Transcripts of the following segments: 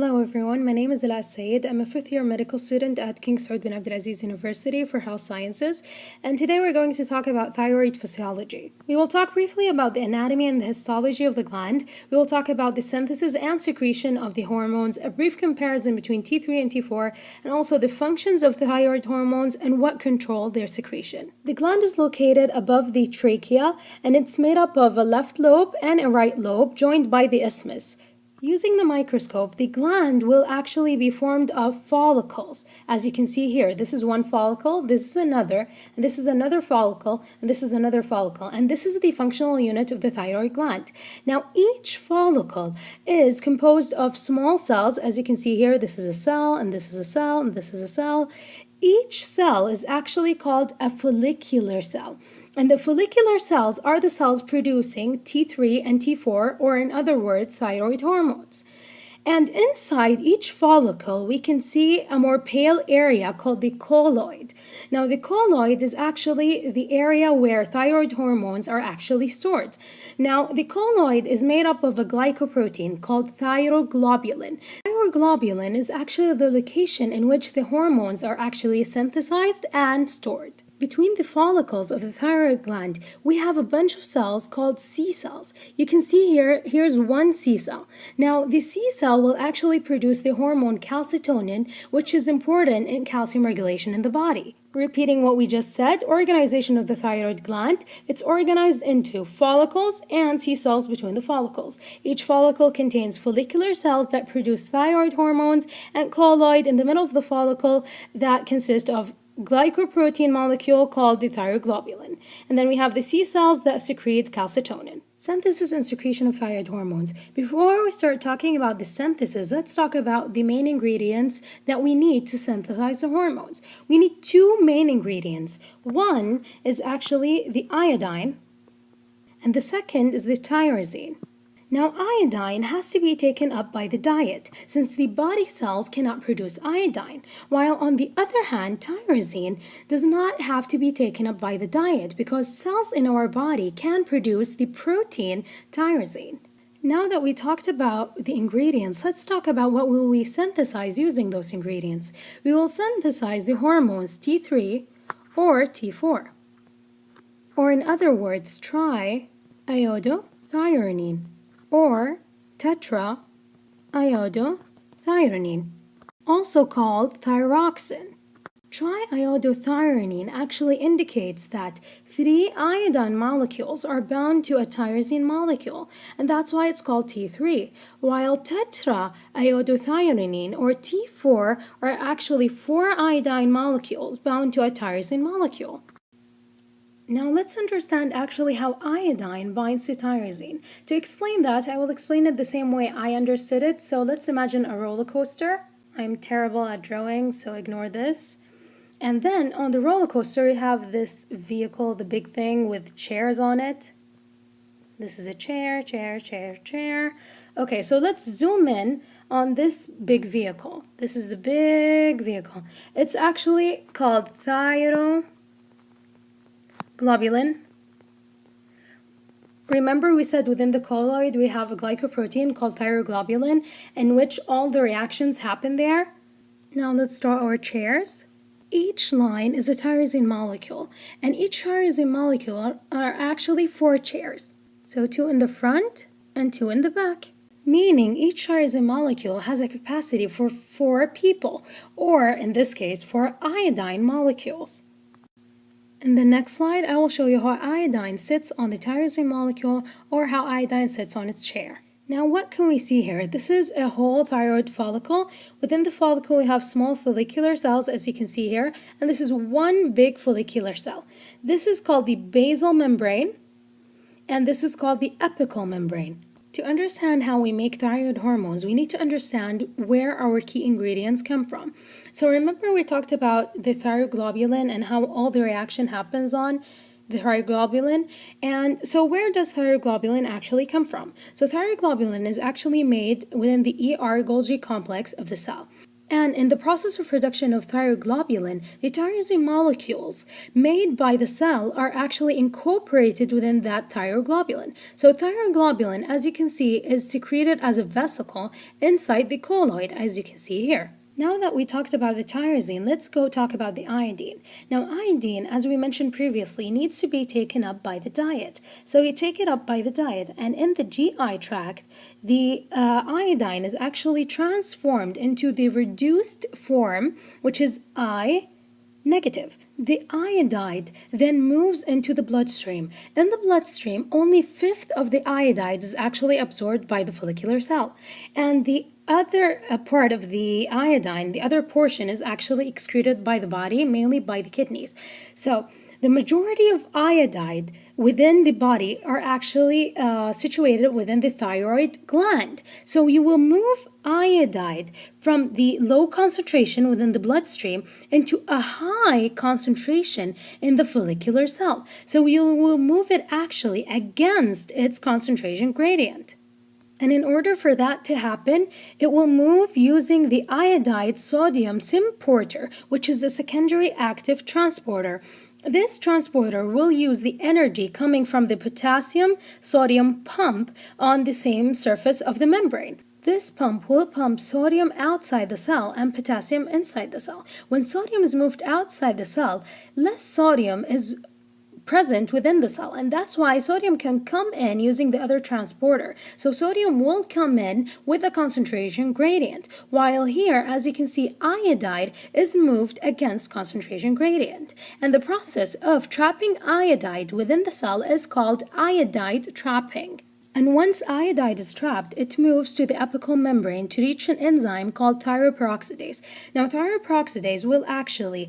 Hello everyone, my name is Ala Sayed. I'm a fifth-year medical student at King Saud bin Abdulaziz University for Health Sciences, and today we're going to talk about thyroid physiology. We will talk briefly about the anatomy and the histology of the gland. We will talk about the synthesis and secretion of the hormones, a brief comparison between T3 and T4, and also the functions of the thyroid hormones and what control their secretion. The gland is located above the trachea, and it's made up of a left lobe and a right lobe joined by the isthmus. Using the microscope, the gland will actually be formed of follicles. As you can see here, this is one follicle, this is another, and this is another follicle, and this is another follicle. And this is the functional unit of the thyroid gland. Now, each follicle is composed of small cells. As you can see here, this is a cell, and this is a cell, and this is a cell. Each cell is actually called a follicular cell. And the follicular cells are the cells producing T3 and T4, or in other words, thyroid hormones. And inside each follicle, we can see a more pale area called the colloid. Now, the colloid is actually the area where thyroid hormones are actually stored. Now, the colloid is made up of a glycoprotein called thyroglobulin. Thyroglobulin is actually the location in which the hormones are actually synthesized and stored. Between the follicles of the thyroid gland, we have a bunch of cells called C cells. You can see here's one C cell. Now, the C cell will actually produce the hormone calcitonin, which is important in calcium regulation in the body. Repeating what we just said, organization of the thyroid gland, it's organized into follicles and C cells between the follicles. Each follicle contains follicular cells that produce thyroid hormones and colloid in the middle of the follicle that consist of glycoprotein molecule called the thyroglobulin. And then we have the C cells that secrete calcitonin. Synthesis and secretion of thyroid hormones. Before we start talking about the synthesis, let's talk about the main ingredients that we need to synthesize the hormones. We need two main ingredients. One is actually the iodine, and the second is the tyrosine. Now, iodine has to be taken up by the diet, since the body cells cannot produce iodine, while on the other hand, tyrosine does not have to be taken up by the diet because cells in our body can produce the protein tyrosine. Now that we talked about the ingredients, let's talk about what will we synthesize using those ingredients. We will synthesize the hormones T3 or T4, or in other words, triiodothyronine, or tetraiodothyronine, also called thyroxine. Triiodothyronine actually indicates that 3 iodine molecules are bound to a tyrosine molecule, and that's why it's called T3, while tetraiodothyronine, or T4, are actually 4 iodine molecules bound to a tyrosine molecule. Now let's understand actually how iodine binds to tyrosine. To explain that, I will explain it the same way I understood it. So let's imagine a roller coaster. I'm terrible at drawing, so ignore this. And then on the roller coaster, we have this vehicle, the big thing with chairs on it. This is a chair. Okay, so let's zoom in on this big vehicle. This is the big vehicle. It's actually called thyroglobulin. Remember we said within the colloid we have a glycoprotein called thyroglobulin in which all the reactions happen there. Now let's draw our chairs. Each line is a tyrosine molecule, and each tyrosine molecule are actually 4 chairs. So 2 in the front and 2 in the back, meaning each tyrosine molecule has a capacity for 4 people, or in this case 4 iodine molecules. In the next slide, I will show you how iodine sits on the tyrosine molecule, or how iodine sits on its chair. Now, what can we see here? This is a whole thyroid follicle. Within the follicle, we have small follicular cells, as you can see here, and this is one big follicular cell. This is called the basal membrane, and this is called the apical membrane. To understand how we make thyroid hormones, we need to understand where our key ingredients come from. So remember we talked about the thyroglobulin and how all the reaction happens on the thyroglobulin. And so where does thyroglobulin actually come from? So thyroglobulin is actually made within the Golgi complex of the cell. And in the process of production of thyroglobulin, the tyrosine molecules made by the cell are actually incorporated within that thyroglobulin. So thyroglobulin, as you can see, is secreted as a vesicle inside the colloid, as you can see here. Now that we talked about the tyrosine, let's go talk about the iodine. Now, iodine, as we mentioned previously, needs to be taken up by the diet. So we take it up by the diet, and in the GI tract, the iodine is actually transformed into the reduced form, which is I negative. The iodide then moves into the bloodstream. In the bloodstream, only 1/5 of the iodide is actually absorbed by the follicular cell. And the other part of the iodine, the other portion, is actually excreted by the body, mainly by the kidneys. So the majority of iodide within the body are actually situated within the thyroid gland. So you will move iodide from the low concentration within the bloodstream into a high concentration in the follicular cell. So you will move it actually against its concentration gradient. And in order for that to happen, it will move using the iodide sodium symporter, which is a secondary active transporter. This transporter will use the energy coming from the potassium-sodium pump on the same surface of the membrane. This pump will pump sodium outside the cell and potassium inside the cell. When sodium is moved outside the cell, less sodium is present within the cell, and that's why sodium can come in using the other transporter. So sodium will come in with a concentration gradient, while here, as you can see, iodide is moved against concentration gradient. And the process of trapping iodide within the cell is called iodide trapping. And once iodide is trapped, it moves to the apical membrane to reach an enzyme called thyroperoxidase. Now, thyroperoxidase will actually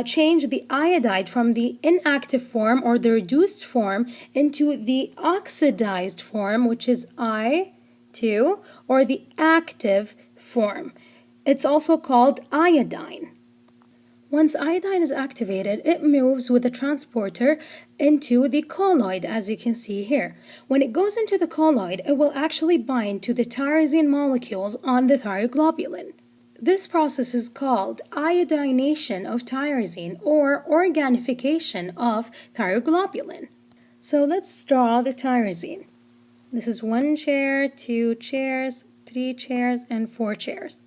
change the iodide from the inactive form or the reduced form into the oxidized form, which is I2, or the active form. It's also called iodine. Once iodine is activated, it moves with the transporter into the colloid, as you can see here. When it goes into the colloid, it will actually bind to the tyrosine molecules on the thyroglobulin. This process is called iodination of tyrosine or organification of thyroglobulin. So let's draw the tyrosine. This is 1 chair, 2 chairs, 3 chairs, and 4 chairs.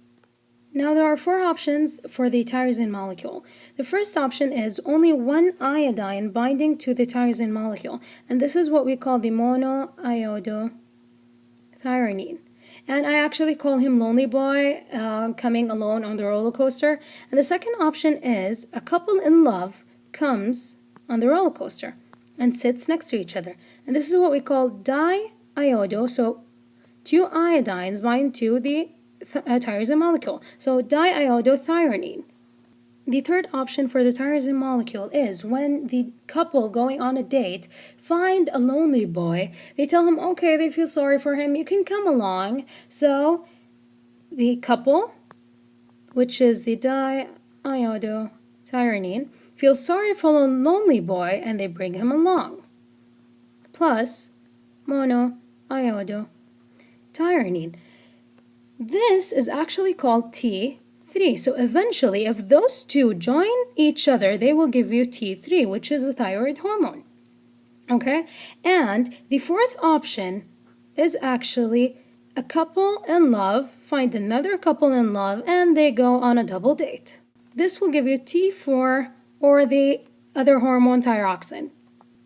Now there are 4 options for the tyrosine molecule. The first option is only one iodine binding to the tyrosine molecule, and this is what we call the monoiodothyronine. And I actually call him Lonely Boy, coming alone on the roller coaster. And the second option is a couple in love comes on the roller coaster and sits next to each other. And this is what we call diiodo, so 2 iodines bind to the tyrosine molecule, so diiodothyronine. The third option for the tyrosine molecule is when the couple going on a date find a lonely boy, they tell him, okay, they feel sorry for him, you can come along. So the couple, which is the diiodothyronine, feels sorry for the lonely boy and they bring him along. Plus monoiodothyronine. This is actually called T3. So eventually, if those two join each other, they will give you T3, which is the thyroid hormone. Okay? And the fourth option is actually a couple in love find another couple in love and they go on a double date. This will give you T4 or the other hormone thyroxine.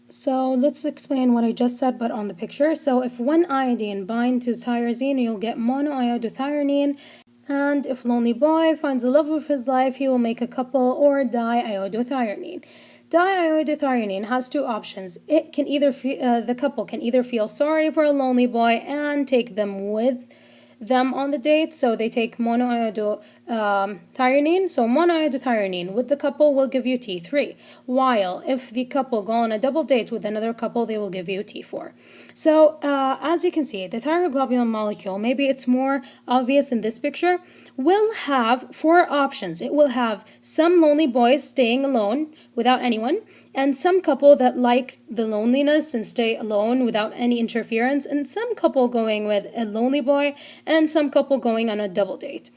So let's explain what I just said, but on the picture. So if one iodine binds to tyrosine, you'll get monoiodothyronine. And if lonely boy finds the love of his life, he will make a couple or diiodothyronine. Diiodothyronine has 2 options. It can either the couple can either feel sorry for a lonely boy and take them with them on the date, so they take monoiodothyronine. So monoiodothyronine with the couple will give you T3, while if the couple go on a double date with another couple, they will give you T4. So as you can see, the thyroglobulin molecule, maybe it's more obvious in this picture, will have 4 options. It will have some lonely boys staying alone without anyone, and some couple that like the loneliness and stay alone without any interference, and some couple going with a lonely boy, and some couple going on a double date.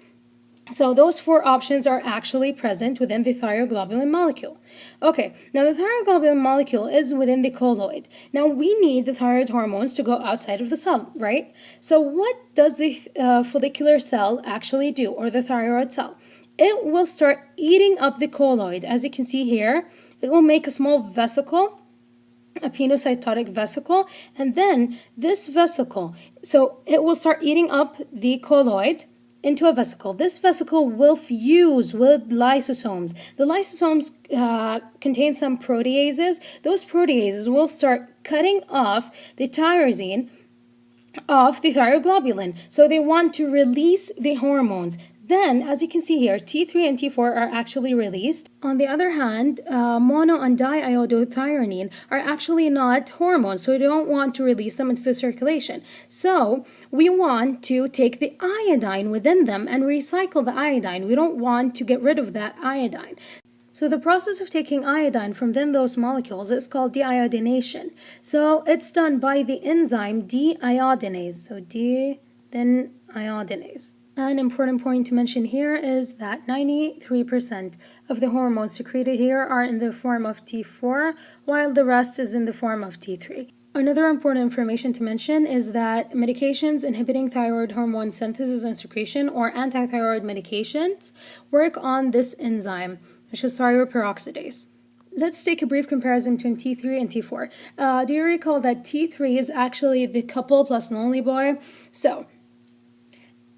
So those four options are actually present within the thyroglobulin molecule. Okay, now the thyroglobulin molecule is within the colloid. Now we need the thyroid hormones to go outside of the cell, right? So what does the follicular cell actually do, or the thyroid cell? It will start eating up the colloid. As you can see here, it will make a small vesicle, a penocytotic vesicle, and then this vesicle, so it will start eating up the colloid into a vesicle. This vesicle will fuse with lysosomes. The lysosomes contain some proteases. Those proteases will start cutting off the tyrosine of the thyroglobulin. So they want to release the hormones. Then, as you can see here, T3 and T4 are actually released. On the other hand, mono and diiodothyronine are actually not hormones, so we don't want to release them into the circulation. So we want to take the iodine within them and recycle the iodine. We don't want to get rid of that iodine. So the process of taking iodine from within those molecules is called deiodination. So it's done by the enzyme deiodinase. So then iodinase. An important point to mention here is that 93% of the hormones secreted here are in the form of T4, while the rest is in the form of T3. Another important information to mention is that medications inhibiting thyroid hormone synthesis and secretion, or antithyroid medications, work on this enzyme, which is thyroid peroxidase. Let's take a brief comparison between T3 and T4. Do you recall that T3 is actually the couple plus lonely boy? So,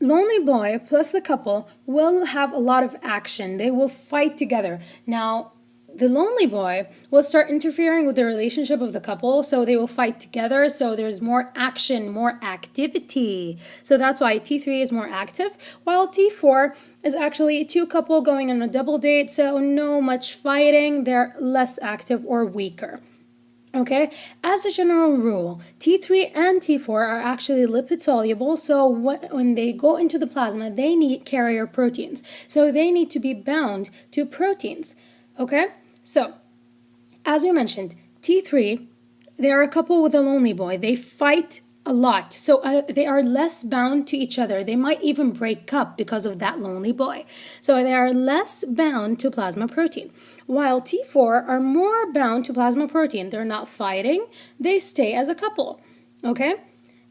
lonely boy plus the couple will have a lot of action. They will fight together. Now, the lonely boy will start interfering with the relationship of the couple, so they will fight together, so there's more action, more activity. So that's why T3 is more active, while T4 is actually two couple going on a double date, so no much fighting, they're less active or weaker. Okay, as a general rule, T3 and T4 are actually lipid soluble, so when they go into the plasma, they need carrier proteins. So they need to be bound to proteins. Okay, so as we mentioned, T3, they are a couple with a lonely boy. They fight a lot, so they are less bound to each other. They might even break up because of that lonely boy. So they are less bound to plasma protein. While T4 are more bound to plasma protein. They're not fighting. They stay as a couple. Okay?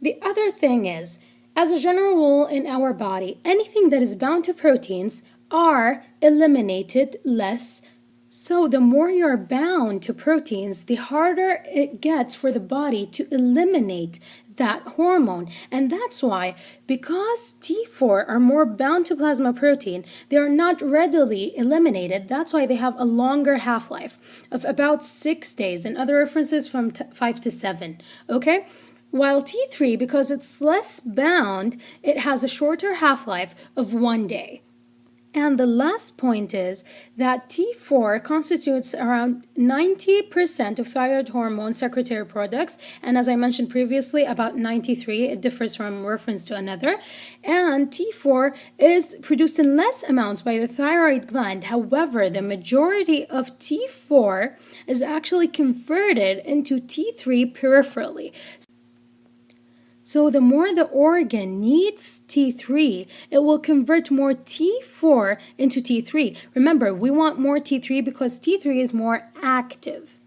The other thing is, as a general rule in our body, anything that is bound to proteins are eliminated less. So the more you're bound to proteins, the harder it gets for the body to eliminate that hormone. And that's why, because T4 are more bound to plasma protein, they are not readily eliminated. That's why they have a longer half-life of about 6 days, and other references from 5 to 7. Okay? While T3, because it's less bound, it has a shorter half-life of 1 day. And the last point is that T4 constitutes around 90% of thyroid hormone secretory products, and as I mentioned previously, about 93. It differs from reference to another. And T4 is produced in less amounts by the thyroid gland. However, the majority of T4 is actually converted into T3 peripherally. So the more the organ needs T3, it will convert more T4 into T3. Remember, we want more T3 because T3 is more active.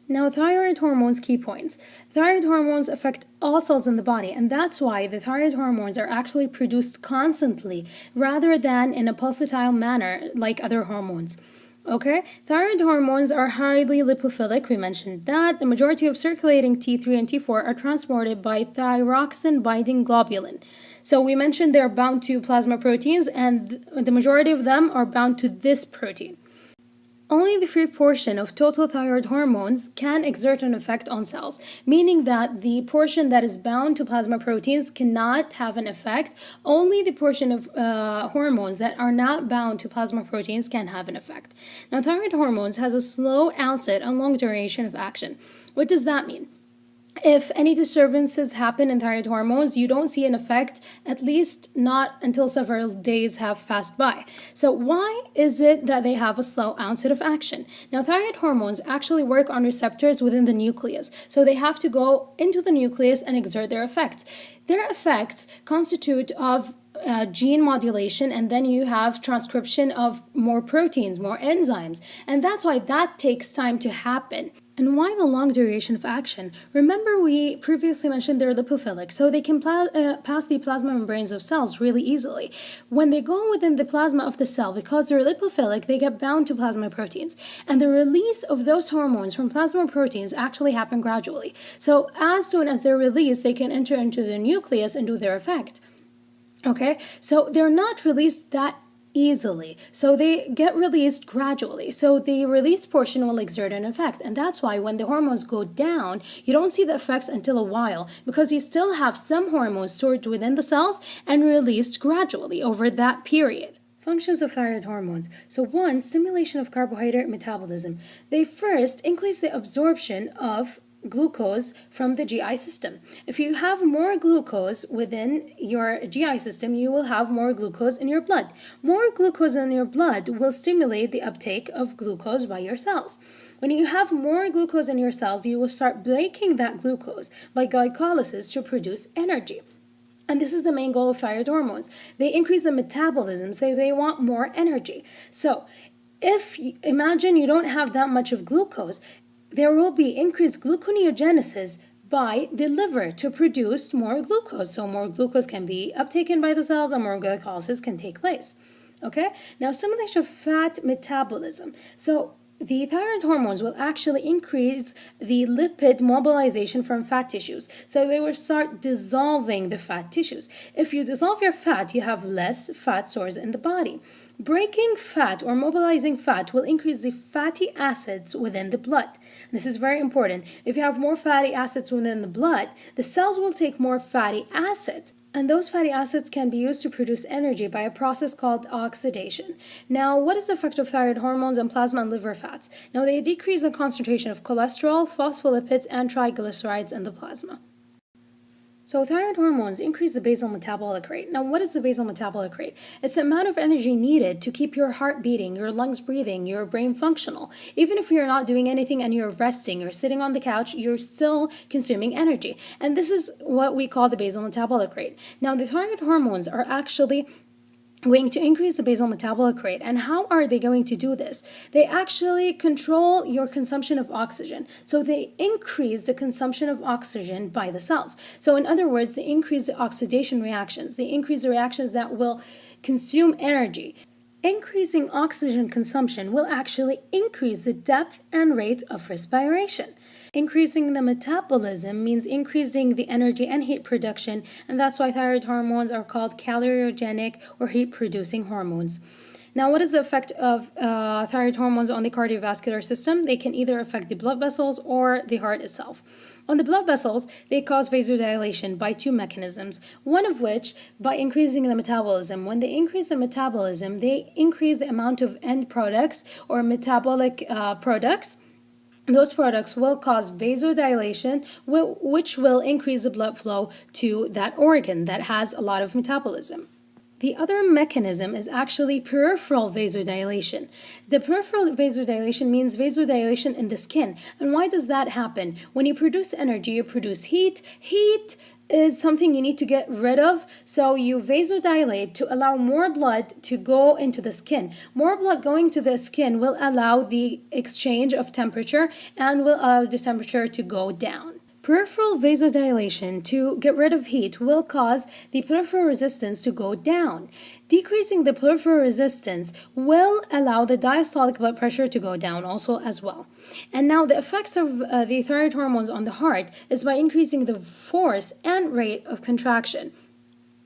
Now, thyroid hormones key points. Thyroid hormones affect all cells in the body, and that's why the thyroid hormones are actually produced constantly rather than in a pulsatile manner like other hormones. Okay, thyroid hormones are highly lipophilic. We mentioned that. The majority of circulating T3 and T4 are transported by thyroxine binding globulin. So we mentioned they're bound to plasma proteins, and the majority of them are bound to this protein. Only the free portion of total thyroid hormones can exert an effect on cells, meaning that the portion that is bound to plasma proteins cannot have an effect. Only the portion of hormones that are not bound to plasma proteins can have an effect. Now, thyroid hormones has a slow onset and long duration of action. What does that mean? If any disturbances happen in thyroid hormones, you don't see an effect, at least not until several days have passed by. So why is it that they have a slow onset of action? Now, thyroid hormones actually work on receptors within the nucleus, so they have to go into the nucleus and exert their effects. Their effects constitute of gene modulation, and then you have transcription of more proteins, more enzymes, and that's why that takes time to happen. And why the long duration of action? Remember, we previously mentioned they're lipophilic, so they can pass the plasma membranes of cells really easily. When they go within the plasma of the cell, because they're lipophilic, they get bound to plasma proteins. And the release of those hormones from plasma proteins actually happen gradually. So as soon as they're released, they can enter into the nucleus and do their effect. Okay, so they're not released that easily, so they get released gradually. So the released portion will exert an effect, and that's why when the hormones go down, you don't see the effects until a while, because you still have some hormones stored within the cells and released gradually over that period. Functions of thyroid hormones. So one, stimulation of carbohydrate metabolism. They first increase the absorption of glucose from the GI system. If you have more glucose within your GI system, you will have more glucose in your blood. More glucose in your blood will stimulate the uptake of glucose by your cells. When you have more glucose in your cells, you will start breaking that glucose by glycolysis to produce energy. And this is the main goal of thyroid hormones. They increase the metabolism, so they want more energy. So if imagine you don't have that much of glucose, there will be increased gluconeogenesis by the liver to produce more glucose. So more glucose can be uptaken by the cells and more glycolysis can take place. Okay? Now, stimulation of fat metabolism. So the thyroid hormones will actually increase the lipid mobilization from fat tissues. So they will start dissolving the fat tissues. If you dissolve your fat, you have less fat stores in the body. Breaking fat or mobilizing fat will increase the fatty acids within the blood. This is very important. If you have more fatty acids within the blood, the cells will take more fatty acids. And those fatty acids can be used to produce energy by a process called oxidation. Now, what is the effect of thyroid hormones on plasma and liver fats? Now, they decrease the concentration of cholesterol, phospholipids, and triglycerides in the plasma. So thyroid hormones increase the basal metabolic rate. Now, what is the basal metabolic rate? It's the amount of energy needed to keep your heart beating, your lungs breathing, your brain functional. Even if you're not doing anything and you're resting, you're sitting on the couch, you're still consuming energy. And this is what we call the basal metabolic rate. Now, the thyroid hormones are actually going to increase the basal metabolic rate. And how are they going to do this? They actually control your consumption of oxygen. So they increase the consumption of oxygen by the cells. So in other words, they increase the oxidation reactions. They increase the reactions that will consume energy. Increasing oxygen consumption will actually increase the depth and rate of respiration. Increasing the metabolism means increasing the energy and heat production, and that's why thyroid hormones are called caloriogenic or heat-producing hormones. Now, what is the effect of thyroid hormones on the cardiovascular system? They can either affect the blood vessels or the heart itself. On the blood vessels, they cause vasodilation by two mechanisms, one of which by increasing the metabolism. When they increase the metabolism, they increase the amount of end products or metabolic products. Those products will cause vasodilation, which will increase the blood flow to that organ that has a lot of metabolism. The other mechanism is actually peripheral vasodilation. The peripheral vasodilation means vasodilation in the skin. And why does that happen? When you produce energy, you produce heat. Heat is something you need to get rid of, so you vasodilate to allow more blood to go into the skin. More blood going to the skin will allow the exchange of temperature and will allow the temperature to go down. Peripheral vasodilation to get rid of heat will cause the peripheral resistance to go down. Decreasing the peripheral resistance will allow the diastolic blood pressure to go down also as well. And now the effects of the thyroid hormones on the heart is by increasing the force and rate of contraction.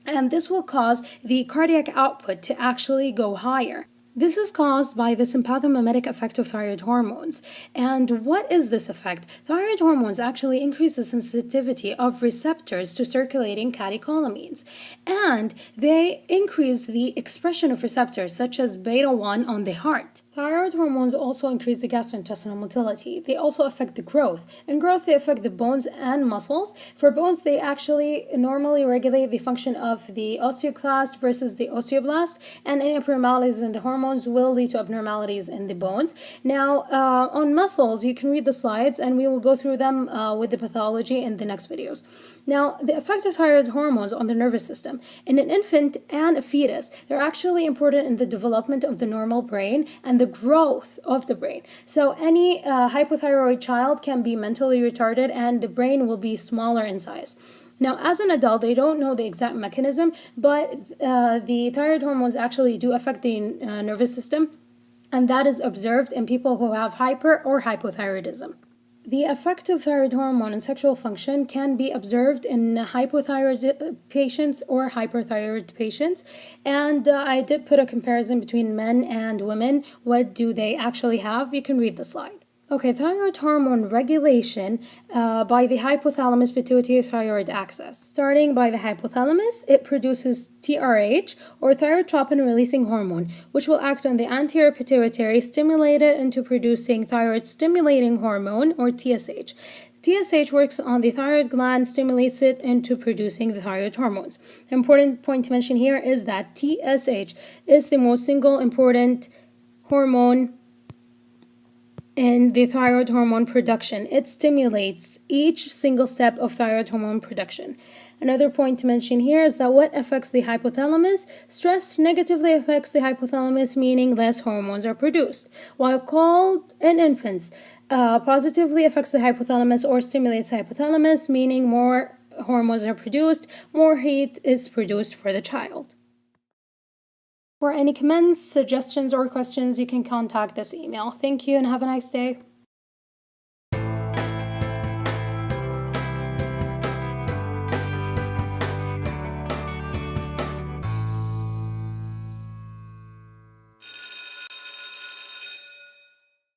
And this will cause the cardiac output to actually go higher. This is caused by the sympathomimetic effect of thyroid hormones. And what is this effect? Thyroid hormones actually increase the sensitivity of receptors to circulating catecholamines. And they increase the expression of receptors such as beta-1 on the heart. Thyroid hormones also increase the gastrointestinal motility. They also affect the growth. In growth, they affect the bones and muscles. For bones, they actually normally regulate the function of the osteoclast versus the osteoblast. And any abnormalities in the hormone hormones will lead to abnormalities in the bones. Now, on muscles, you can read the slides and we will go through them with the pathology in the next videos. Now, the effect of thyroid hormones on the nervous system. In an infant and a fetus, they're actually important in the development of the normal brain and the growth of the brain. So any hypothyroid child can be mentally retarded and the brain will be smaller in size. Now, as an adult, they don't know the exact mechanism, but the thyroid hormones actually do affect the nervous system, and that is observed in people who have hyper or hypothyroidism. The effect of thyroid hormone on sexual function can be observed in hypothyroid patients or hyperthyroid patients, and I did put a comparison between men and women. What do they actually have? You can read the slide. Okay, thyroid hormone regulation by the hypothalamus pituitary thyroid axis. Starting by the hypothalamus, it produces TRH, or thyrotropin releasing hormone, which will act on the anterior pituitary, stimulate it into producing thyroid stimulating hormone, or TSH. TSH works on the thyroid gland, stimulates it into producing the thyroid hormones. The important point to mention here is that TSH is the most single important hormone in the thyroid hormone production. It stimulates each single step of thyroid hormone production. Another point to mention here is that what affects the hypothalamus? Stress negatively affects the hypothalamus, meaning less hormones are produced, while cold in infants positively affects the hypothalamus or stimulates the hypothalamus, meaning more hormones are produced, more heat is produced for the child. For any comments, suggestions, or questions, you can contact this email. Thank you and have a nice day.